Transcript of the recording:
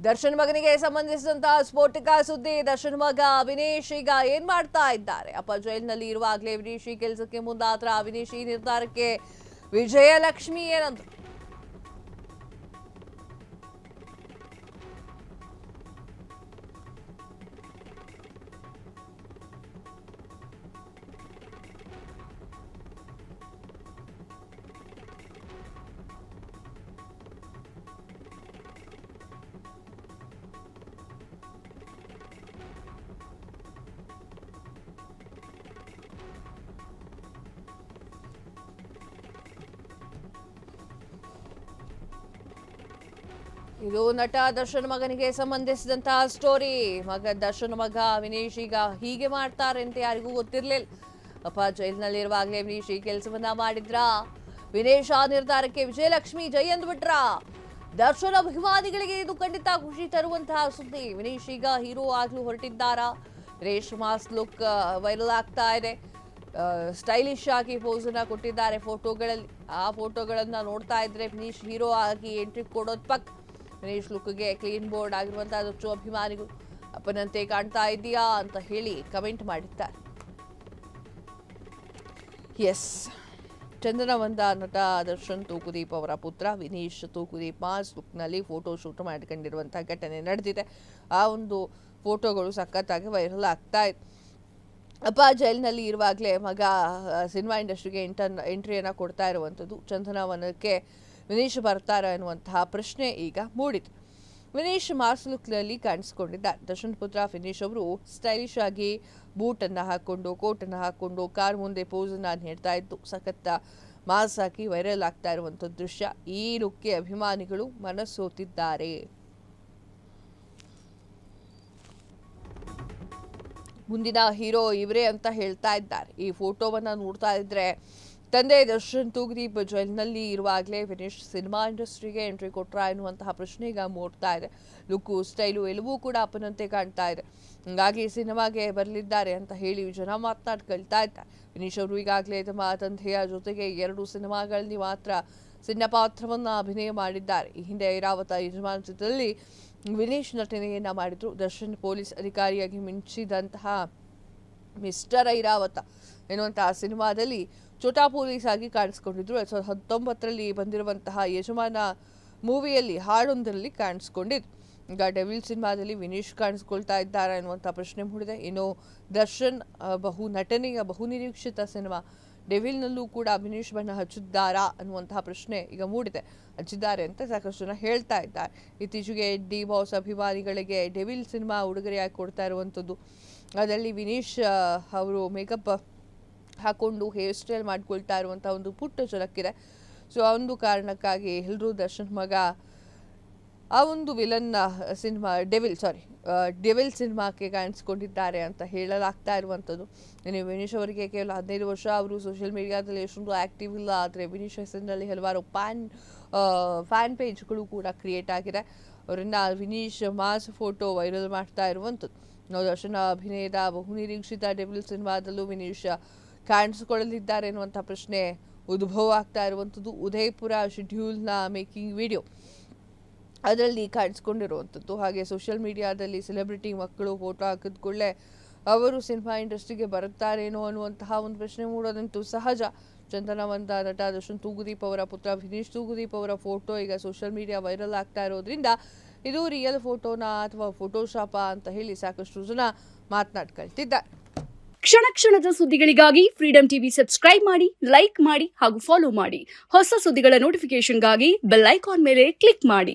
ದರ್ಶನ್ ಮಗನಿಗೆ ಸಂಬಂಧಿಸಿದಂತಹ ಸ್ಫೋಟಕ ಸುದ್ದಿ. ದರ್ಶನ್ ಮಗ ವಿನೇಶ್ ಈಗ ಏನ್ ಮಾಡ್ತಾ ಇದ್ದಾರೆ? ಅಪ್ಪ ಜೈಲಿನಲ್ಲಿ ಇರುವಾಗಲೇ ವಿನೇಶ್ ಈ ಕೆಲಸಕ್ಕೆ ಮುಂದಾದ್ರ. ವಿನೇಶ್ ಈ ನಿರ್ಧಾರಕ್ಕೆ ವಿಜಯಲಕ್ಷ್ಮಿ ಏನಂದ್ರು? ಇದು ನಟ ದರ್ಶನ್ ಮಗನಿಗೆ ಸಂಬಂಧಿಸಿದಂತಹ ಸ್ಟೋರಿ. ದರ್ಶನ್ ಮಗ ವಿನೇಶ್ ಈಗ ಹೀಗೆ ಮಾಡ್ತಾರೆ ಅಂತ ಯಾರಿಗೂ ಗೊತ್ತಿರ್ಲಿಲ್ಲ. ಅಪ್ಪ ಜೈಲಿನಲ್ಲಿರುವಾಗಲೇ ವಿನೇಶ್ ಈ ಕೆಲಸವನ್ನ ಮಾಡಿದ್ರ. ವಿನೇಶ್ ಆ ನಿರ್ಧಾರಕ್ಕೆ ವಿಜಯಲಕ್ಷ್ಮಿ ಜೈ ಅಂದ್ಬಿಟ್ರ. ದರ್ಶನ್ ಅಭಿಮಾನಿಗಳಿಗೆ ಇದು ಖಂಡಿತ ಖುಷಿ ತರುವಂತಹ ಸುದ್ದಿ. ವಿನೇಶ್ ಈಗ ಹೀರೋ ಆಗ್ಲೂ ಹೊರಟಿದ್ದಾರಾ? ವಿನೇಶ್ ಮಾಸ್ ಲುಕ್ ವೈರಲ್ ಆಗ್ತಾ ಇದೆ. ಸ್ಟೈಲಿಶ್ ಆಗಿ ಪೋಸ್ ಅನ್ನ ಕೊಟ್ಟಿದ್ದಾರೆ ಫೋಟೋಗಳಲ್ಲಿ. ಆ ಫೋಟೋಗಳನ್ನ ನೋಡ್ತಾ ಇದ್ರೆ ವಿನೇಶ್ ಹೀರೋ ಆಗಿ ಎಂಟ್ರಿ ಕೊಡೋದ್ ಪಕ್. ವಿನೇಶ್ ಲುಕ್ಗೆ ಕ್ಲೀನ್ ಬೋರ್ಡ್ ಆಗಿರುವಂತಹ ಅಭಿಮಾನಿಗಳು ಅಪ್ಪನಂತೆ ಕಾಣ್ತಾ ಇದೆಯಾ ಅಂತ ಹೇಳಿ ಕಮೆಂಟ್ ಮಾಡಿದ್ದಾರೆ. ಎಸ್, ಚಂದನವಂದ ನಟ ದರ್ಶನ್ ತೂಕುದೀಪ್ ಅವರ ಪುತ್ರ ವಿನೇಶ್ ತೂಕುದೀಪ್ ಮಾಸ್ ಲುಕ್ನಲ್ಲಿ ಫೋಟೋ ಶೂಟ್ ಮಾಡಿಕೊಂಡಿರುವಂತಹ ಘಟನೆ ನಡೆದಿದೆ. ಆ ಒಂದು ಫೋಟೋಗಳು ಸಖತ್ತಾಗಿ ವೈರಲ್ ಆಗ್ತಾ ಇದೆ. ಅಪ್ಪ ಜೈಲಿನಲ್ಲಿ ಇರುವಾಗಲೇ ಮಗ ಸಿನಿಮಾ ಇಂಡಸ್ಟ್ರಿಗೆ ಎಂಟ್ರಿಯನ್ನು ಕೊಡ್ತಾ ಇರುವಂಥದ್ದು. ಚಂದನವನಕ್ಕೆ ವಿನೇಶ್ ಬರ್ತಾರ ಎನ್ನುವಂತಹ ಪ್ರಶ್ನೆ ಈಗ ಮೂಡಿತು. ವಿನೇಶ್ ಮಾಸ್ ಲುಕ್ನಲ್ಲಿ ಕಾಣಿಸಿಕೊಂಡಿದ್ದಾರೆ. ದರ್ಶನ್ ಪುತ್ರ ವಿನೇಶ್ ಅವರು ಸ್ಟೈಲಿಶ್ ಆಗಿ ಬೂಟ್ ಅನ್ನ ಹಾಕೊಂಡು ಕೋಟ್ ಅನ್ನ ಹಾಕೊಂಡು ಕಾರ್ ಮುಂದೆ ಪೋಸ್ ಅನ್ನ ನೀಡ್ತಾ ಇದ್ದು ಸಖತ್ತ ಮಾಸ್ ಹಾಕಿ ವೈರಲ್ ಆಗ್ತಾ ಇರುವಂತಹ ದೃಶ್ಯ. ಈ ಲುಕ್ಗೆ ಅಭಿಮಾನಿಗಳು ಮನಸೋತಿದ್ದಾರೆ. ಮುಂದಿನ ಹೀರೋ ಇವರೇ ಅಂತ ಹೇಳ್ತಾ ಇದ್ದಾರೆ. ಈ ಫೋಟೋವನ್ನ ನೋಡ್ತಾ ಇದ್ರೆ ತಂದೆ ದರ್ಶನ್ ತೂಕುದೀಪ್ ಜೈಲಿನಲ್ಲಿ ಇರುವಾಗಲೇ ವಿನೇಶ್ ಸಿನಿಮಾ ಇಂಡಸ್ಟ್ರಿಗೆ ಎಂಟ್ರಿ ಕೊಟ್ರ ಎನ್ನುವಂತಹ ಪ್ರಶ್ನೆ ಈಗ ಮೂಡ್ತಾ ಇದೆ. ಲುಕ್ಕು ಸ್ಟೈಲು ಎಲ್ಲವೂ ಕೂಡ ಅಪ್ಪನಂತೆ ಕಾಣ್ತಾ ಇದೆ. ಹೀಗಾಗಿ ಸಿನಿಮಾಗೆ ಬರಲಿದ್ದಾರೆ ಅಂತ ಹೇಳಿ ಜನ ಮಾತನಾಡ್ಕೊಳ್ತಾ ಇದ್ದಾರೆ. ವಿನೇಶ್ ಅವರು ಈಗಾಗಲೇ ತಮ್ಮ ತಂದೆಯ ಜೊತೆಗೆ 2 ಸಿನಿಮಾಗಳಲ್ಲಿ ಮಾತ್ರ ಸಣ್ಣ ಪಾತ್ರವನ್ನ ಅಭಿನಯ ಮಾಡಿದ್ದಾರೆ. ಈ ಹಿಂದೆ ಐರಾವತ ಯಜಮಾನ ಚಿತ್ರದಲ್ಲಿ ವಿನೇಶ್ ನಟನೆಯನ್ನ ಮಾಡಿದ್ರು. ದರ್ಶನ್ ಪೊಲೀಸ್ ಅಧಿಕಾರಿಯಾಗಿ ಮಿಂಚಿದಂತಹ ಮಿಸ್ಟರ್ ಐರಾವತ ಎನ್ನುವಂತಹ ಸಿನಿಮಾದಲ್ಲಿ ಚೋಟಾ ಪೊಲೀಸ್ ಆಗಿ ಕಾಣಿಸ್ಕೊಂಡಿದ್ರು. 2019ರಲ್ಲಿ ಬಂದಿರುವಂತಹ ಯಜಮಾನ ಮೂವಿಯಲ್ಲಿ ಹಾಡೊಂದರಲ್ಲಿ ಕಾಣಿಸ್ಕೊಂಡಿದ್ರು. ಈಗ ಡೆವಿಲ್ ಸಿನಿಮಾದಲ್ಲಿ ವಿನೇಶ್ ಕಾಣಿಸ್ಕೊಳ್ತಾ ಇದ್ದಾರೆ ಎನ್ನುವಂತಹ ಪ್ರಶ್ನೆ ಮೂಡಿದೆ. ಇನ್ನು ದರ್ಶನ್ ಬಹು ನಿರೀಕ್ಷಿತ ಸಿನಿಮಾ ಡೆವಿಲ್ನಲ್ಲೂ ಕೂಡ ವಿನೇಶ್ ಬಣ್ಣ ಹಚ್ಚಿದ್ದಾರಾ ಅನ್ನುವಂತಹ ಪ್ರಶ್ನೆ ಈಗ ಮೂಡಿದೆ. ಹಚ್ಚಿದ್ದಾರೆ ಅಂತ ಸಾಕಷ್ಟು ಜನ ಹೇಳ್ತಾ ಇದ್ದಾರೆ. ಇತ್ತೀಚೆಗೆ ಡಿ ಬಾಸ್ ಅಭಿಮಾನಿಗಳಿಗೆ ಡೆವಿಲ್ ಸಿನಿಮಾ ಉಡುಗೊರೆಯಾಗಿ ಕೊಡ್ತಾ ಇರುವಂಥದ್ದು. ಅದರಲ್ಲಿ ವಿನೇಶ್ ಅವರು ಮೇಕಪ್ ಹಾಕೊಂಡು ಹೇರ್ ಸ್ಟೈಲ್ ಮಾಡ್ಕೊಳ್ತಾ ಇರುವಂತಹ ಒಂದು ಪುಟ್ಟ ಝಲಕ್ಕಿದೆ. ಸೊ ಆ ಒಂದು ಕಾರಣಕ್ಕಾಗಿ ಎಲ್ಲರೂ ದರ್ಶನ್ ಮಗ ಆ ಒಂದು ಸಿನಿಮಾ ಡೆವಿಲ್ ಸಿನಿಮಾಕ್ಕೆ ಕಾಣಿಸ್ಕೊಂಡಿದ್ದಾರೆ ಅಂತ ಹೇಳಲಾಗ್ತಾ ಇರುವಂಥದ್ದು. ಇನ್ನು ವಿನೇಶ್ ಅವರಿಗೆ ಕೇವಲ 15 ವರ್ಷ. ಅವರು ಸೋಷಿಯಲ್ ಮೀಡಿಯಾದಲ್ಲಿ ಎಷ್ಟೊಂದು ಆಕ್ಟಿವ್ ಇಲ್ಲ. ಆದರೆ ವಿನೇಶ್ ಹೆಸರಿನಲ್ಲಿ ಹಲವಾರು ಫ್ಯಾನ್ ಪೇಜ್ಗಳು ಕೂಡ ಕ್ರಿಯೇಟ್ ಆಗಿದೆ. ಅವರನ್ನ ವಿನೇಶ್ ಮಾಸ್ ಫೋಟೋ ವೈರಲ್ ಮಾಡ್ತಾ ಇರುವಂಥದ್ದು. ದರ್ಶನ್ ಅಭಿನಯದ ಬಹುನಿರೀಕ್ಷಿತ ಡೆವಿಲ್ ಸಿನಿಮಾದಲ್ಲೂ ವಿನೇಶ್ ಕಾಣಿಸಿಕೊಳ್ಳಲಿದ್ದಾರೆ ಎನ್ನುವಂಥ ಪ್ರಶ್ನೆ ಉದ್ಭವ ಆಗ್ತಾ ಇರುವಂಥದ್ದು. ಉದಯಪುರ ಶೆಡ್ಯೂಲ್ನ ಮೇಕಿಂಗ್ ವಿಡಿಯೋ ಅದರಲ್ಲಿ ಕಾಣಿಸ್ಕೊಂಡಿರುವಂಥದ್ದು. ಹಾಗೆ ಸೋಷಿಯಲ್ ಮೀಡಿಯಾದಲ್ಲಿ ಸೆಲೆಬ್ರಿಟಿ ಮಕ್ಕಳು ಫೋಟೋ ಹಾಕಿದ್ಕೊಳ್ಳೆ ಅವರು ಸಿನಿಮಾ ಇಂಡಸ್ಟ್ರಿಗೆ ಬರುತ್ತಾರೇನೋ ಅನ್ನುವಂತಹ ಒಂದು ಪ್ರಶ್ನೆ ಮೂಡೋದಂತೂ ಸಹಜ. ಚಂದನವಂತ ನಟ ದರ್ಶನ್ ತೂಗುದೀಪ್ ಅವರ ಪುತ್ರ ವಿನೇಶ್ ತೂಗುದೀಪ್ ಅವರ ಫೋಟೋ ಈಗ ಸೋಷಿಯಲ್ ಮೀಡಿಯಾ ವೈರಲ್ ಆಗ್ತಾ ಇರೋದ್ರಿಂದ ಇದು ರಿಯಲ್ ಫೋಟೋನಾ ಅಥವಾ ಫೋಟೋಶಾಪಾ ಅಂತ ಹೇಳಿ ಸಾಕಷ್ಟು ಜನ ಮಾತನಾಡ್ಕೊಳ್ತಿದ್ದಾರೆ. ಕ್ಷಣ ಕ್ಷಣದ ಸುದ್ದಿಗಳಿಗಾಗಿ ಫ್ರೀಡಂ ಟಿವಿ ಸಬ್ಸ್ಕ್ರೈಬ್ ಮಾಡಿ, ಲೈಕ್ ಮಾಡಿ ಹಾಗೂ ಫಾಲೋ ಮಾಡಿ. ಹೊಸ ಸುದ್ದಿಗಳ ನೋಟಿಫಿಕೇಶನ್ಗಾಗಿ ಬೆಲ್ ಐಕಾನ್ ಮೇಲೆ ಕ್ಲಿಕ್ ಮಾಡಿ.